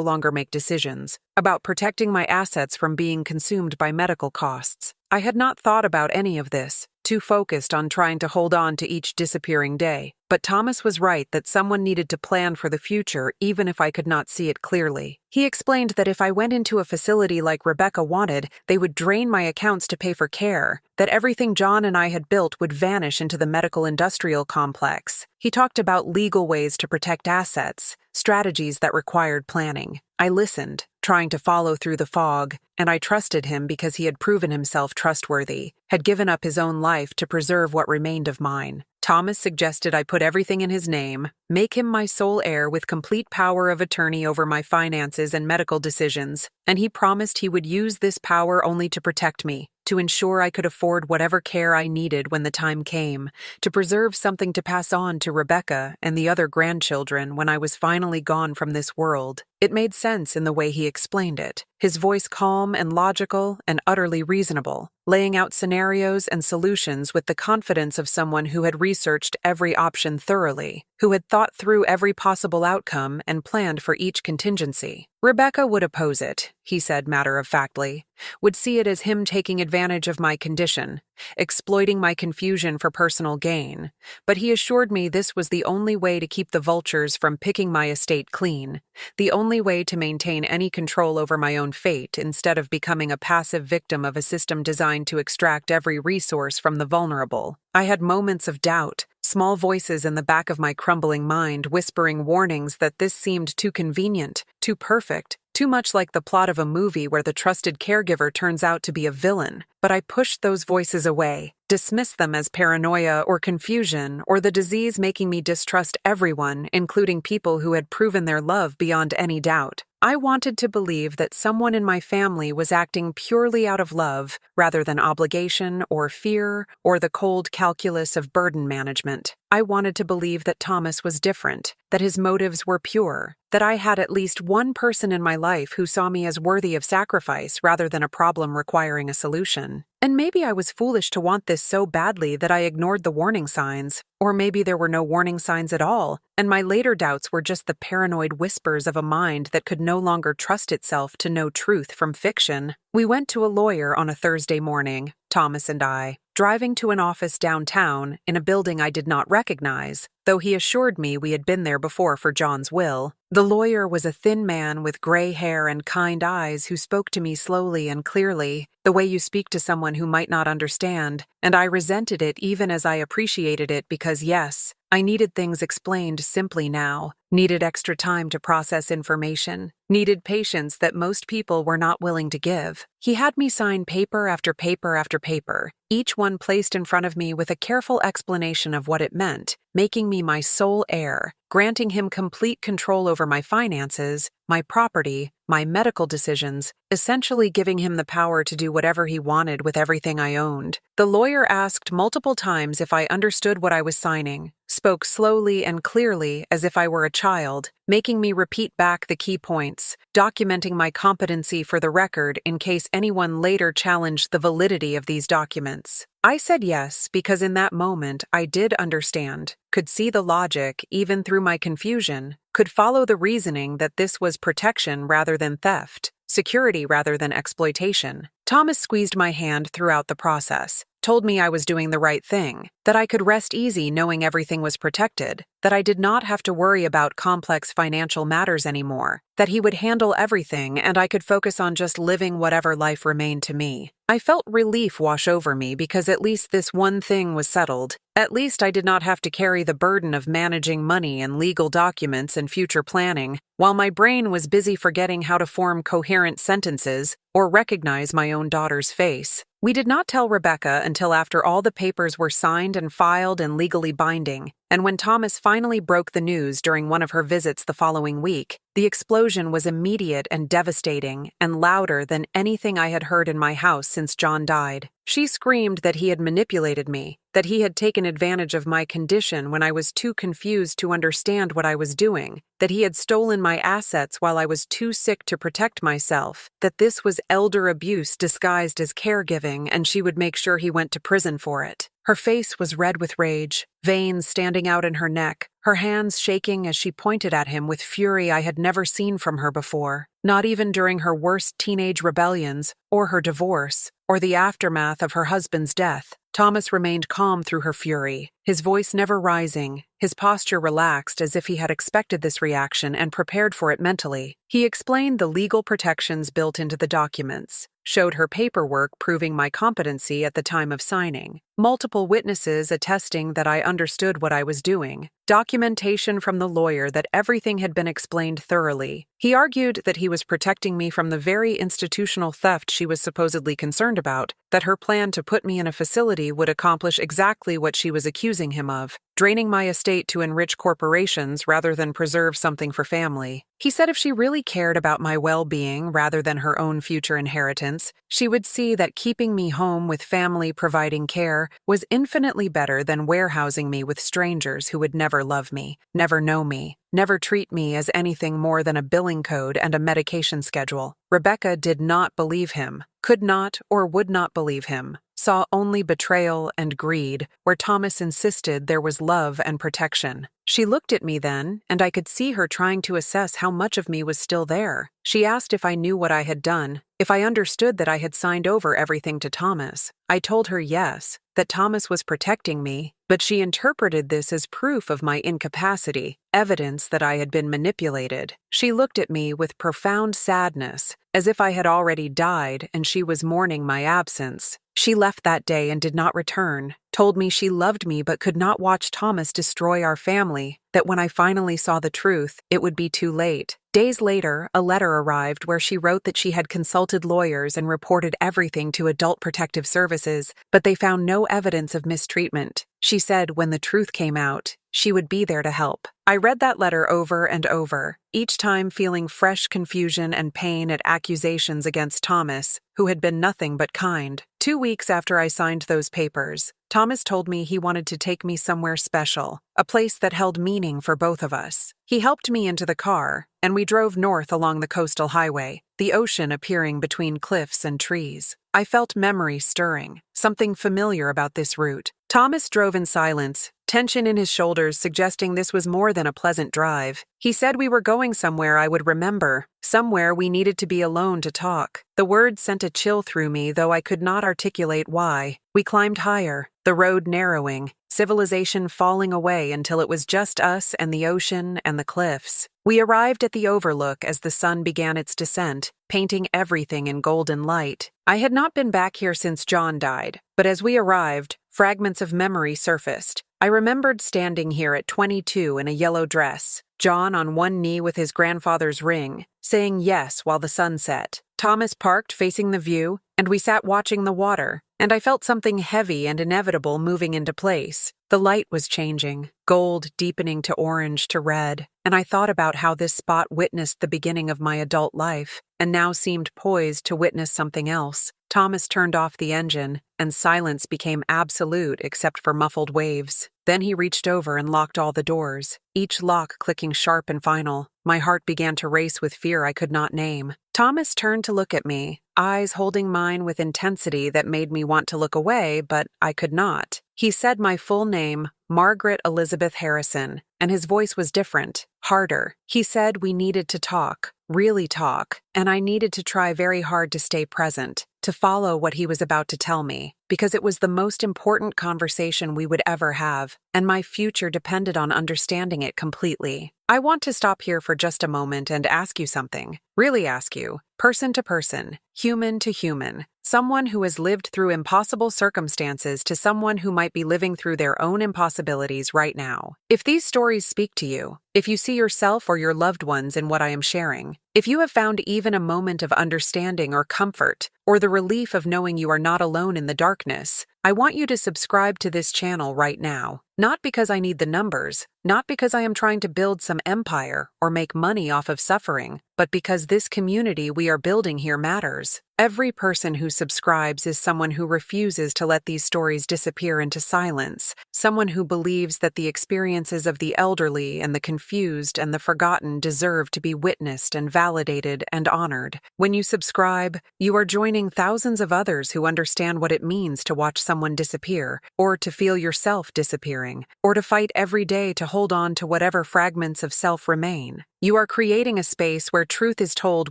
longer make decisions, about protecting my assets from being consumed by medical costs. I had not thought about any of this, too focused on trying to hold on to each disappearing day. But Thomas was right that someone needed to plan for the future even if I could not see it clearly. He explained that if I went into a facility like Rebecca wanted, they would drain my accounts to pay for care, that everything John and I had built would vanish into the medical industrial complex. He talked about legal ways to protect assets, strategies that required planning. I listened, trying to follow through the fog, and I trusted him because he had proven himself trustworthy, had given up his own life to preserve what remained of mine. Thomas suggested I put everything in his name, make him my sole heir with complete power of attorney over my finances and medical decisions, and he promised he would use this power only to protect me, to ensure I could afford whatever care I needed when the time came, to preserve something to pass on to Rebecca and the other grandchildren when I was finally gone from this world. It made sense in the way he explained it, his voice calm and logical and utterly reasonable, laying out scenarios and solutions with the confidence of someone who had researched every option thoroughly, who had thought through every possible outcome and planned for each contingency. Rebecca would oppose it, he said matter-of-factly, would see it as him taking advantage of my condition, exploiting my confusion for personal gain, but he assured me this was the only way to keep the vultures from picking my estate clean, the only way to maintain any control over my own fate instead of becoming a passive victim of a system designed to extract every resource from the vulnerable. I had moments of doubt, small voices in the back of my crumbling mind whispering warnings that this seemed too convenient, too perfect, too much like the plot of a movie where the trusted caregiver turns out to be a villain. But I pushed those voices away, dismissed them as paranoia or confusion or the disease making me distrust everyone, including people who had proven their love beyond any doubt. I wanted to believe that someone in my family was acting purely out of love rather than obligation or fear or the cold calculus of burden management. I wanted to believe that Thomas was different, that his motives were pure, that I had at least one person in my life who saw me as worthy of sacrifice rather than a problem requiring a solution. And maybe I was foolish to want this so badly that I ignored the warning signs, or maybe there were no warning signs at all, and my later doubts were just the paranoid whispers of a mind that could no longer trust itself to know truth from fiction. We went to a lawyer on a Thursday morning, Thomas and I, driving to an office downtown in a building I did not recognize, though he assured me we had been there before for John's will. The lawyer was a thin man with gray hair and kind eyes who spoke to me slowly and clearly, the way you speak to someone who might not understand, and I resented it even as I appreciated it because yes, I needed things explained simply now, needed extra time to process information, needed patience that most people were not willing to give. He had me sign paper after paper after paper, each one placed in front of me with a careful explanation of what it meant, making me my sole heir, granting him complete control over my finances, my property, my medical decisions, essentially giving him the power to do whatever he wanted with everything I owned. The lawyer asked multiple times if I understood what I was signing, spoke slowly and clearly as if I were a child, making me repeat back the key points, documenting my competency for the record in case anyone later challenged the validity of these documents. I said yes because in that moment I did understand, could see the logic even through my confusion, could follow the reasoning that this was protection rather than theft, security rather than exploitation. Thomas squeezed my hand throughout the process, told me I was doing the right thing, that I could rest easy knowing everything was protected, that I did not have to worry about complex financial matters anymore, that he would handle everything and I could focus on just living whatever life remained to me. I felt relief wash over me because at least this one thing was settled. At least I did not have to carry the burden of managing money and legal documents and future planning, while my brain was busy forgetting how to form coherent sentences or recognize my own daughter's face. We did not tell Rebecca until after all the papers were signed and filed and legally binding, and when Thomas finally broke the news during one of her visits the following week, the explosion was immediate and devastating and louder than anything I had heard in my house since John died. She screamed that he had manipulated me, that he had taken advantage of my condition when I was too confused to understand what I was doing, that he had stolen my assets while I was too sick to protect myself, that this was elder abuse disguised as caregiving and she would make sure he went to prison for it. Her face was red with rage, veins standing out in her neck, her hands shaking as she pointed at him with fury I had never seen from her before, not even during her worst teenage rebellions, or her divorce, or the aftermath of her husband's death. Thomas remained calm through her fury, his voice never rising, his posture relaxed as if he had expected this reaction and prepared for it mentally. He explained the legal protections built into the documents, showed her paperwork proving my competency at the time of signing, multiple witnesses attesting that I understood what I was doing, documentation from the lawyer that everything had been explained thoroughly. He argued that he was protecting me from the very institutional theft she was supposedly concerned about, that her plan to put me in a facility would accomplish exactly what she was accusing him of, draining my estate to enrich corporations rather than preserve something for family. He said if she really cared about my well-being rather than her own future inheritance, she would see that keeping me home with family providing care was infinitely better than warehousing me with strangers who would never love me, never know me, never treat me as anything more than a billing code and a medication schedule. Rebecca did not believe him, could not or would not believe him, saw only betrayal and greed, where Thomas insisted there was love and protection. She looked at me then, and I could see her trying to assess how much of me was still there. She asked if I knew what I had done, if I understood that I had signed over everything to Thomas. I told her yes, that Thomas was protecting me, but she interpreted this as proof of my incapacity, evidence that I had been manipulated. She looked at me with profound sadness, as if I had already died and she was mourning my absence. She left that day and did not return, told me she loved me but could not watch Thomas destroy our family, that when I finally saw the truth, it would be too late. Days later, a letter arrived where she wrote that she had consulted lawyers and reported everything to Adult Protective Services, but they found no evidence of mistreatment. She said when the truth came out, she would be there to help. I read that letter over and over, each time feeling fresh confusion and pain at accusations against Thomas, who had been nothing but kind. 2 weeks after I signed those papers, Thomas told me he wanted to take me somewhere special, a place that held meaning for both of us. He helped me into the car, and we drove north along the coastal highway, the ocean appearing between cliffs and trees. I felt memory stirring, something familiar about this route. Thomas drove in silence, tension in his shoulders suggesting this was more than a pleasant drive. He said we were going somewhere I would remember, somewhere we needed to be alone to talk. The words sent a chill through me, though I could not articulate why. We climbed higher, the road narrowing, civilization falling away until it was just us and the ocean and the cliffs. We arrived at the overlook as the sun began its descent, painting everything in golden light. I had not been back here since John died, but as we arrived, fragments of memory surfaced. I remembered standing here at 22 in a yellow dress, John on one knee with his grandfather's ring, saying yes while the sun set. Thomas parked facing the view, and we sat watching the water, and I felt something heavy and inevitable moving into place. The light was changing, gold deepening to orange to red, and I thought about how this spot witnessed the beginning of my adult life, and now seemed poised to witness something else. Thomas turned off the engine, and silence became absolute except for muffled waves. Then he reached over and locked all the doors, each lock clicking sharp and final. My heart began to race with fear I could not name. Thomas turned to look at me, eyes holding mine with intensity that made me want to look away, but I could not. He said my full name, Margaret Elizabeth Harrison, and his voice was different, harder. He said we needed to talk, really talk, and I needed to try very hard to stay present, to follow what he was about to tell me, because it was the most important conversation we would ever have, and my future depended on understanding it completely. I want to stop here for just a moment and ask you something. Really ask you, person to person, human to human, someone who has lived through impossible circumstances to someone who might be living through their own impossibilities right now. If these stories speak to you, if you see yourself or your loved ones in what I am sharing, if you have found even a moment of understanding or comfort, or the relief of knowing you are not alone in the darkness, I want you to subscribe to this channel right now. Not because I need the numbers, not because I am trying to build some empire or make money off of suffering, but because this community we are building here matters. Every person who subscribes is someone who refuses to let these stories disappear into silence, someone who believes that the experiences of the elderly and the confused and the forgotten deserve to be witnessed and validated and honored. When you subscribe, you are joining thousands of others who understand what it means to watch someone disappear, or to feel yourself disappearing, or to fight every day to hold on to whatever fragments of self remain. You are creating a space where truth is told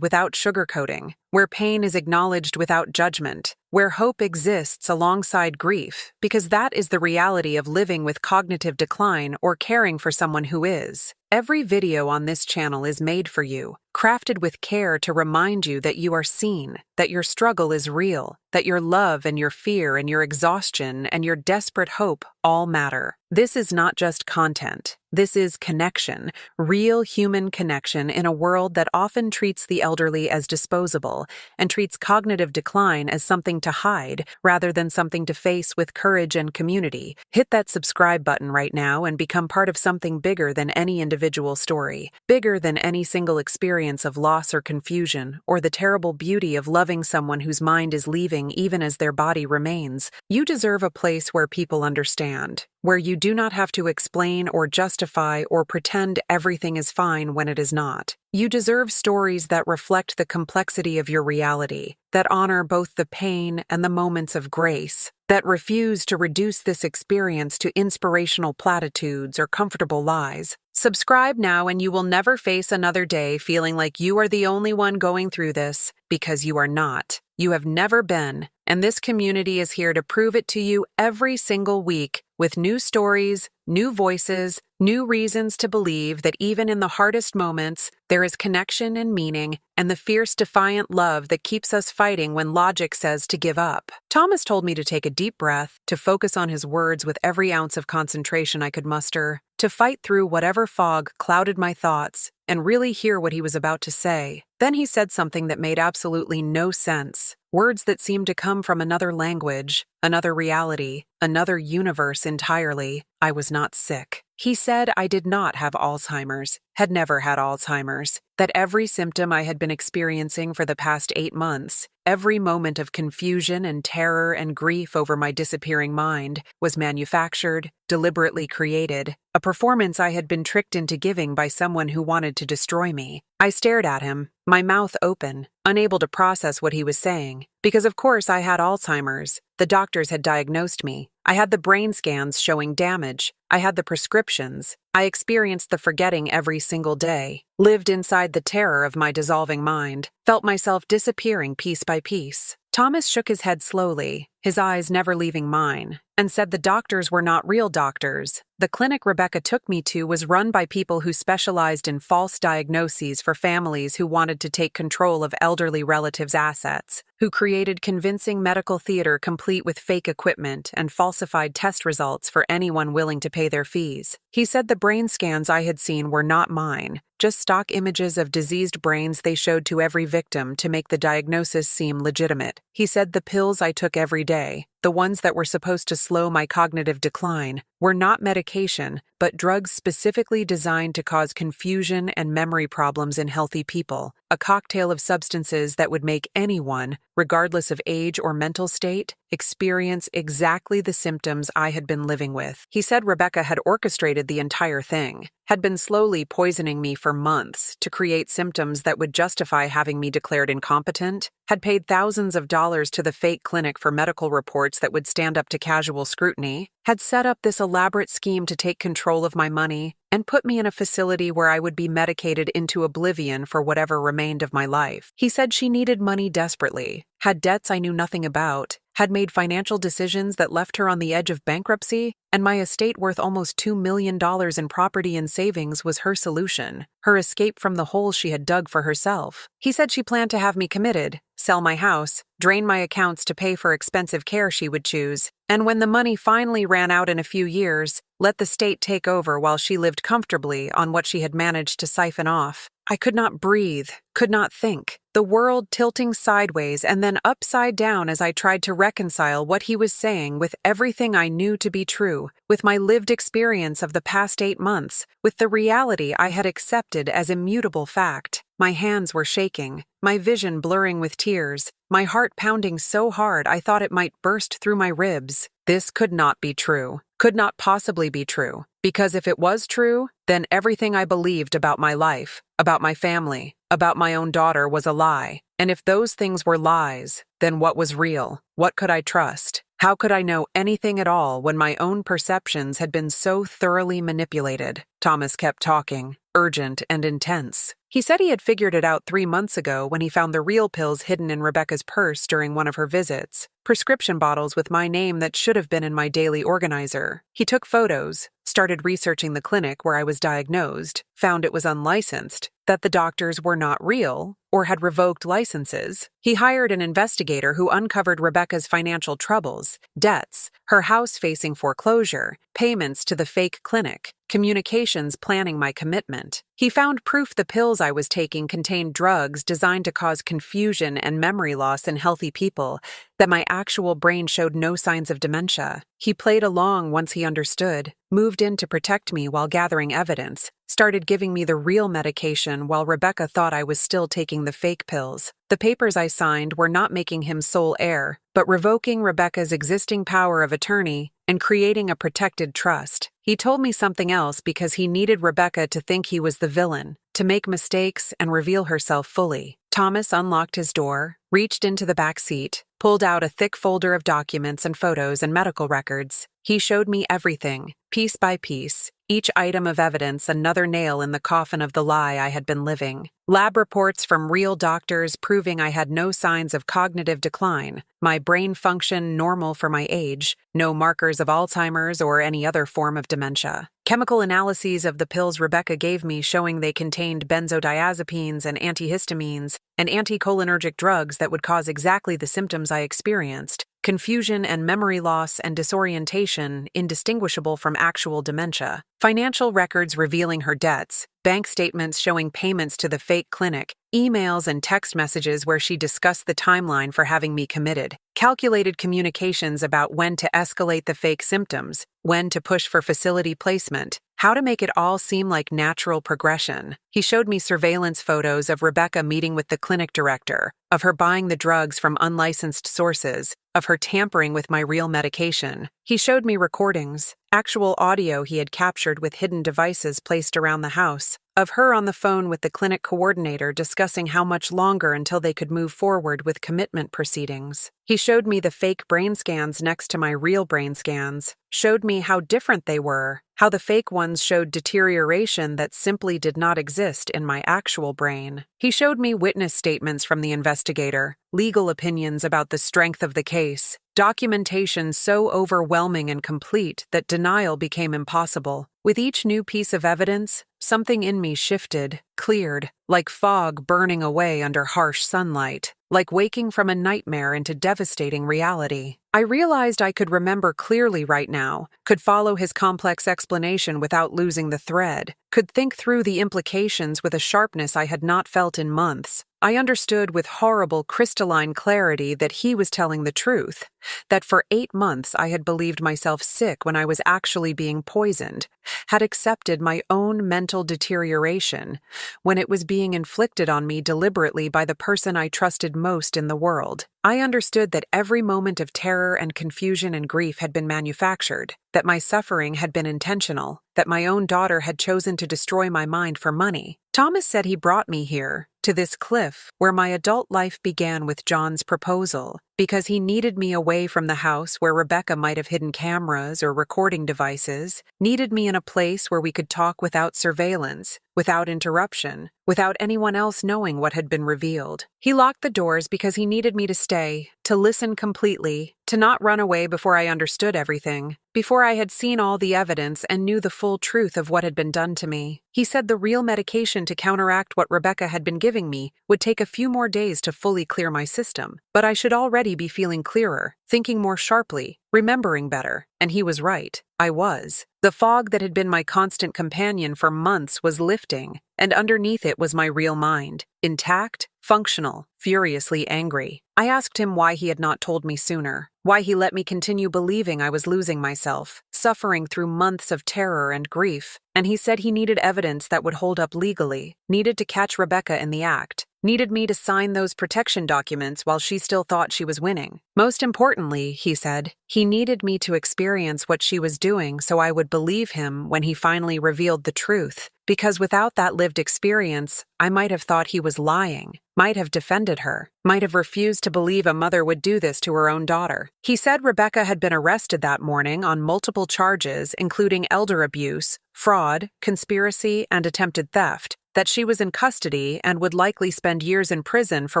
without sugarcoating, where pain is acknowledged without judgment, where hope exists alongside grief, because that is the reality of living with cognitive decline or caring for someone who is. Every video on this channel is made for you, crafted with care to remind you that you are seen, that your struggle is real, that your love and your fear and your exhaustion and your desperate hope all matter. This is not just content. This is connection, real human connection in a world that often treats the elderly as disposable and treats cognitive decline as something to hide rather than something to face with courage and community. Hit that subscribe button right now and become part of something bigger than any individual story, bigger than any single experience of loss or confusion, or the terrible beauty of loving someone whose mind is leaving even as their body remains. You deserve a place where people understand, where you do not have to explain or justify or pretend everything is fine when it is not. You deserve stories that reflect the complexity of your reality, that honor both the pain and the moments of grace, that refuse to reduce this experience to inspirational platitudes or comfortable lies. Subscribe now and you will never face another day feeling like you are the only one going through this, because you are not. You have never been, and this community is here to prove it to you every single week with new stories, new voices, new reasons to believe that even in the hardest moments, there is connection and meaning and the fierce, defiant love that keeps us fighting when logic says to give up. Thomas told me to take a deep breath, to focus on his words with every ounce of concentration I could muster, to fight through whatever fog clouded my thoughts, and really hear what he was about to say. Then he said something that made absolutely no sense. Words that seemed to come from another language, another reality, another universe entirely. I was not sick. He said I did not have Alzheimer's, had never had Alzheimer's, that every symptom I had been experiencing for the past 8 months, every moment of confusion and terror and grief over my disappearing mind, was manufactured, deliberately created, a performance I had been tricked into giving by someone who wanted to destroy me. I stared at him, my mouth open, unable to process what he was saying, because of course I had Alzheimer's. The doctors had diagnosed me. I had the brain scans showing damage. I had the prescriptions. I experienced the forgetting every single day, lived inside the terror of my dissolving mind, felt myself disappearing piece by piece. Thomas shook his head slowly, his eyes never leaving mine, and said the doctors were not real doctors. The clinic Rebecca took me to was run by people who specialized in false diagnoses for families who wanted to take control of elderly relatives' assets, who created convincing medical theater complete with fake equipment and falsified test results for anyone willing to pay their fees. He said the brain scans I had seen were not mine, just stock images of diseased brains they showed to every victim to make the diagnosis seem legitimate. He said the pills I took every day, the ones that were supposed to slow my cognitive decline, were not medication, but drugs specifically designed to cause confusion and memory problems in healthy people, a cocktail of substances that would make anyone, regardless of age or mental state, experience exactly the symptoms I had been living with. He said Rebecca had orchestrated the entire thing, had been slowly poisoning me for months to create symptoms that would justify having me declared incompetent, had paid thousands of dollars to the fake clinic for medical reports that would stand up to casual scrutiny, had set up this elaborate scheme to take control of my money, and put me in a facility where I would be medicated into oblivion for whatever remained of my life. He said she needed money desperately, had debts I knew nothing about, had made financial decisions that left her on the edge of bankruptcy, and my estate worth almost $2 million in property and savings was her solution, her escape from the hole she had dug for herself. He said she planned to have me committed, sell my house, drain my accounts to pay for expensive care she would choose, and when the money finally ran out in a few years, let the state take over while she lived comfortably on what she had managed to siphon off. I could not breathe, could not think, the world tilting sideways and then upside down as I tried to reconcile what he was saying with everything I knew to be true, with my lived experience of the past 8 months, with the reality I had accepted as immutable fact. My hands were shaking, my vision blurring with tears, my heart pounding so hard I thought it might burst through my ribs. This could not be true, could not possibly be true, because if it was true, then everything I believed about my life, about my family, about my own daughter was a lie. And if those things were lies, then what was real? What could I trust? How could I know anything at all when my own perceptions had been so thoroughly manipulated? Thomas kept talking, urgent and intense. He said he had figured it out 3 months ago when he found the real pills hidden in Rebecca's purse during one of her visits, prescription bottles with my name that should have been in my daily organizer. He took photos, started researching the clinic where I was diagnosed, found it was unlicensed, that the doctors were not real, or had revoked licenses. He hired an investigator who uncovered Rebecca's financial troubles, debts, her house facing foreclosure, payments to the fake clinic, communications planning my commitment. He found proof the pills I was taking contained drugs designed to cause confusion and memory loss in healthy people, that my actual brain showed no signs of dementia. He played along once he understood, moved in to protect me while gathering evidence, started giving me the real medication while Rebecca thought I was still taking the fake pills. The papers I signed were not making him sole heir, but revoking Rebecca's existing power of attorney and creating a protected trust. He told me something else because he needed Rebecca to think he was the villain, to make mistakes and reveal herself fully. Thomas unlocked his door, reached into the back seat, pulled out a thick folder of documents and photos and medical records. He showed me everything, piece by piece, each item of evidence another nail in the coffin of the lie I had been living. Lab reports from real doctors proving I had no signs of cognitive decline, my brain function normal for my age, no markers of Alzheimer's or any other form of dementia. Chemical analyses of the pills Rebecca gave me showing they contained benzodiazepines and antihistamines and anticholinergic drugs that would cause exactly the symptoms I experienced, confusion and memory loss and disorientation indistinguishable from actual dementia. Financial records revealing her debts, bank statements showing payments to the fake clinic, emails and text messages where she discussed the timeline for having me committed, calculated communications about when to escalate the fake symptoms, when to push for facility placement, how to make it all seem like natural progression. He showed me surveillance photos of Rebecca meeting with the clinic director, of her buying the drugs from unlicensed sources, of her tampering with my real medication. He showed me recordings, actual audio he had captured with hidden devices placed around the house, of her on the phone with the clinic coordinator discussing how much longer until they could move forward with commitment proceedings. He showed me the fake brain scans next to my real brain scans, showed me how different they were, how the fake ones showed deterioration that simply did not exist in my actual brain. He showed me witness statements from the investigator, legal opinions about the strength of the case, documentation so overwhelming and complete that denial became impossible. With each new piece of evidence, something in me shifted, cleared, like fog burning away under harsh sunlight, like waking from a nightmare into devastating reality. I realized I could remember clearly right now, could follow his complex explanation without losing the thread, could think through the implications with a sharpness I had not felt in months. I understood with horrible crystalline clarity that he was telling the truth, that for 8 months I had believed myself sick when I was actually being poisoned, had accepted my own mental deterioration when it was being inflicted on me deliberately by the person I trusted most in the world. I understood that every moment of terror and confusion and grief had been manufactured, that my suffering had been intentional, that my own daughter had chosen to destroy my mind for money. Thomas said he brought me here, to this cliff, where my adult life began with John's proposal, because he needed me away from the house where Rebecca might have hidden cameras or recording devices, needed me in a place where we could talk without surveillance, without interruption, without anyone else knowing what had been revealed. He locked the doors because he needed me to stay, to listen completely, to not run away before I understood everything, before I had seen all the evidence and knew the full truth of what had been done to me. He said the real medication to counteract what Rebecca had been giving me would take a few more days to fully clear my system, but I should already be feeling clearer, thinking more sharply, remembering better, and he was right. I was. The fog that had been my constant companion for months was lifting, and underneath it was my real mind, intact, functional, furiously angry. I asked him why he had not told me sooner, why he let me continue believing I was losing myself, suffering through months of terror and grief, and he said he needed evidence that would hold up legally, needed to catch Rebecca in the act, needed me to sign those protection documents while she still thought she was winning. Most importantly, he said, he needed me to experience what she was doing so I would believe him when he finally revealed the truth, because without that lived experience, I might have thought he was lying, might have defended her, might have refused to believe a mother would do this to her own daughter. He said Rebecca had been arrested that morning on multiple charges, including elder abuse, fraud, conspiracy, and attempted theft, that she was in custody and would likely spend years in prison for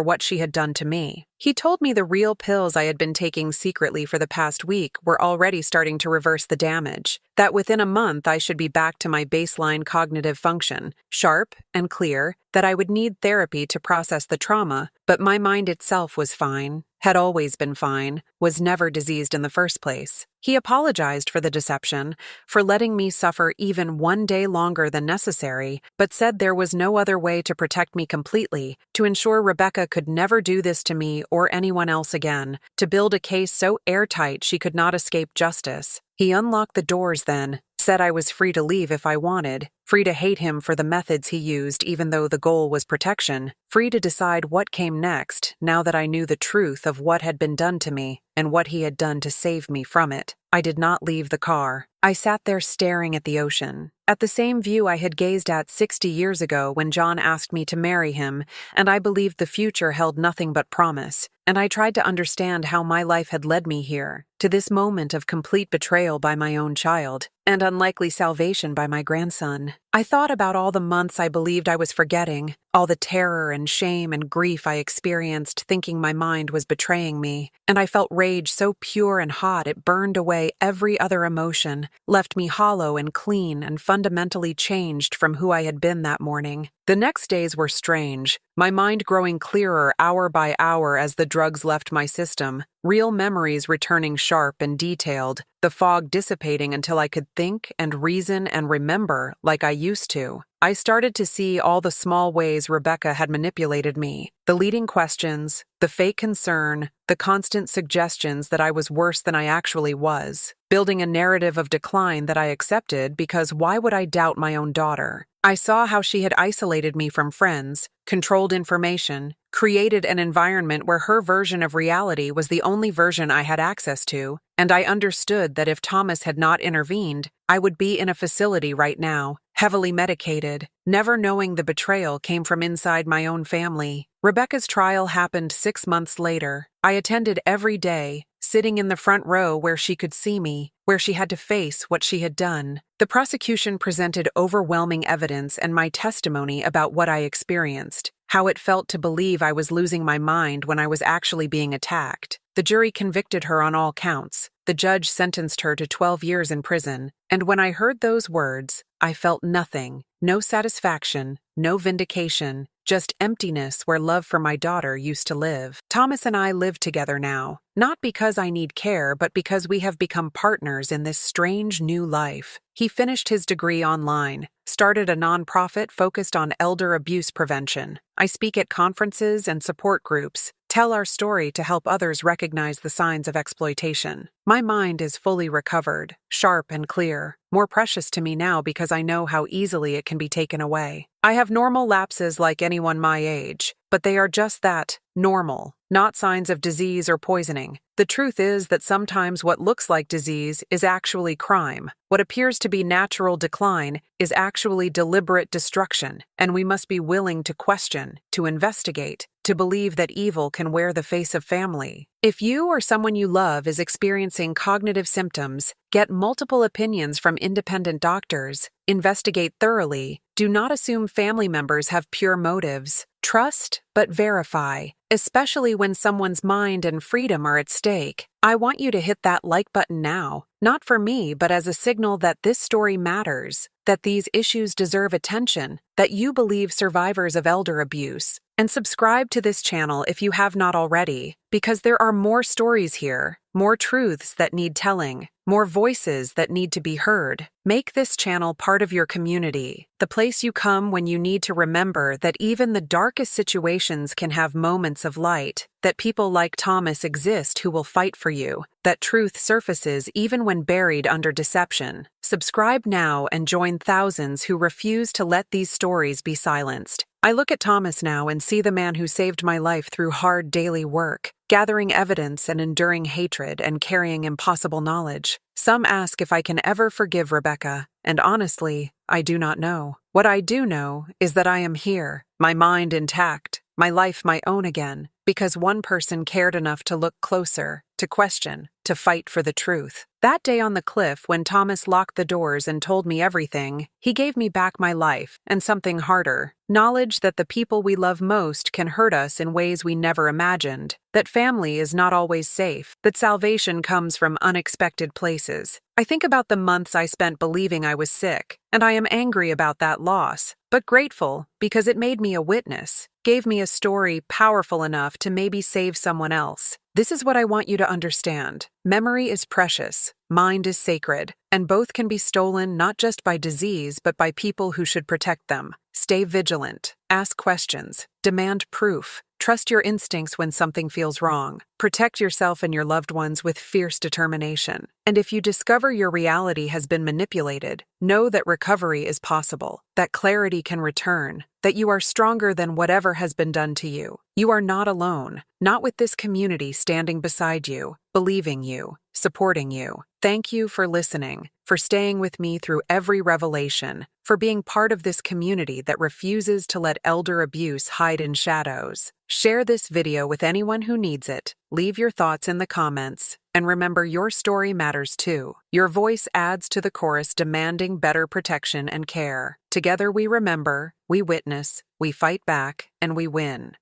what she had done to me. He told me the real pills I had been taking secretly for the past week were already starting to reverse the damage, that within a month I should be back to my baseline cognitive function, sharp and clear, that I would need therapy to process the trauma, but my mind itself was fine, had always been fine, was never diseased in the first place. He apologized for the deception, for letting me suffer even one day longer than necessary, but said there was no other way to protect me completely, to ensure Rebecca could never do this to me or anyone else again, to build a case so airtight she could not escape justice. He unlocked the doors then, said I was free to leave if I wanted, free to hate him for the methods he used even though the goal was protection, free to decide what came next now that I knew the truth of what had been done to me and what he had done to save me from it. I did not leave the car. I sat there staring at the ocean, at the same view I had gazed at 60 years ago when John asked me to marry him, and I believed the future held nothing but promise, and I tried to understand how my life had led me here, to this moment of complete betrayal by my own child, and unlikely salvation by my grandson. I thought about all the months I believed I was forgetting, all the terror and shame and grief I experienced thinking my mind was betraying me, and I felt rage so pure and hot it burned away every other emotion, left me hollow and clean and fundamentally changed from who I had been that morning. The next days were strange, my mind growing clearer hour by hour as the drugs left my system, real memories returning sharp and detailed, the fog dissipating until I could think and reason and remember like I used to. I started to see all the small ways Rebecca had manipulated me, the leading questions, the fake concern, the constant suggestions that I was worse than I actually was, building a narrative of decline that I accepted because why would I doubt my own daughter? I saw how she had isolated me from friends, controlled information, created an environment where her version of reality was the only version I had access to, and I understood that if Thomas had not intervened, I would be in a facility right now, heavily medicated, never knowing the betrayal came from inside my own family. Rebecca's trial happened 6 months later. I attended every day, sitting in the front row where she could see me, where she had to face what she had done. The prosecution presented overwhelming evidence and my testimony about what I experienced, how it felt to believe I was losing my mind when I was actually being attacked. The jury convicted her on all counts. The judge sentenced her to 12 years in prison, and when I heard those words, I felt nothing, no satisfaction, no vindication, just emptiness where love for my daughter used to live. Thomas and I live together now, not because I need care, but because we have become partners in this strange new life. He finished his degree online, started a nonprofit focused on elder abuse prevention. I speak at conferences and support groups, tell our story to help others recognize the signs of exploitation. My mind is fully recovered, sharp and clear, more precious to me now because I know how easily it can be taken away. I have normal lapses like anyone my age, but they are just that, normal. not signs of disease or poisoning. The truth is that sometimes what looks like disease is actually crime. What appears to be natural decline is actually deliberate destruction, and we must be willing to question, to investigate, to believe that evil can wear the face of family. If you or someone you love is experiencing cognitive symptoms, get multiple opinions from independent doctors, investigate thoroughly, do not assume family members have pure motives. Trust, but verify, especially when someone's mind and freedom are at stake. I want you to hit that like button now, not for me, but as a signal that this story matters, that these issues deserve attention, that you believe survivors of elder abuse. And subscribe to this channel if you have not already, because there are more stories here, more truths that need telling, more voices that need to be heard. Make this channel part of your community, the place you come when you need to remember that even the darkest situations can have moments of light, that people like Thomas exist who will fight for you, that truth surfaces even when buried under deception. Subscribe now and join thousands who refuse to let these stories be silenced. I look at Thomas now and see the man who saved my life through hard daily work, gathering evidence and enduring hatred and carrying impossible knowledge. Some ask if I can ever forgive Rebecca, and honestly, I do not know. What I do know is that I am here, my mind intact, my life my own again, because one person cared enough to look closer, to question, to fight for the truth. That day on the cliff when Thomas locked the doors and told me everything, he gave me back my life and something harder. Knowledge that the people we love most can hurt us in ways we never imagined, that family is not always safe, that salvation comes from unexpected places. I think about the months I spent believing I was sick, and I am angry about that loss, but grateful because it made me a witness, gave me a story powerful enough to maybe save someone else. This is what I want you to understand. Memory is precious, mind is sacred, and both can be stolen not just by disease but by people who should protect them. Stay vigilant, ask questions, demand proof, trust your instincts when something feels wrong, protect yourself and your loved ones with fierce determination. And if you discover your reality has been manipulated, know that recovery is possible, that clarity can return, that you are stronger than whatever has been done to you. You are not alone, not with this community standing beside you, believing you, supporting you. Thank you for listening, for staying with me through every revelation, for being part of this community that refuses to let elder abuse hide in shadows. Share this video with anyone who needs it. Leave your thoughts in the comments. And remember, your story matters too. Your voice adds to the chorus demanding better protection and care. Together we remember, we witness, we fight back, and we win.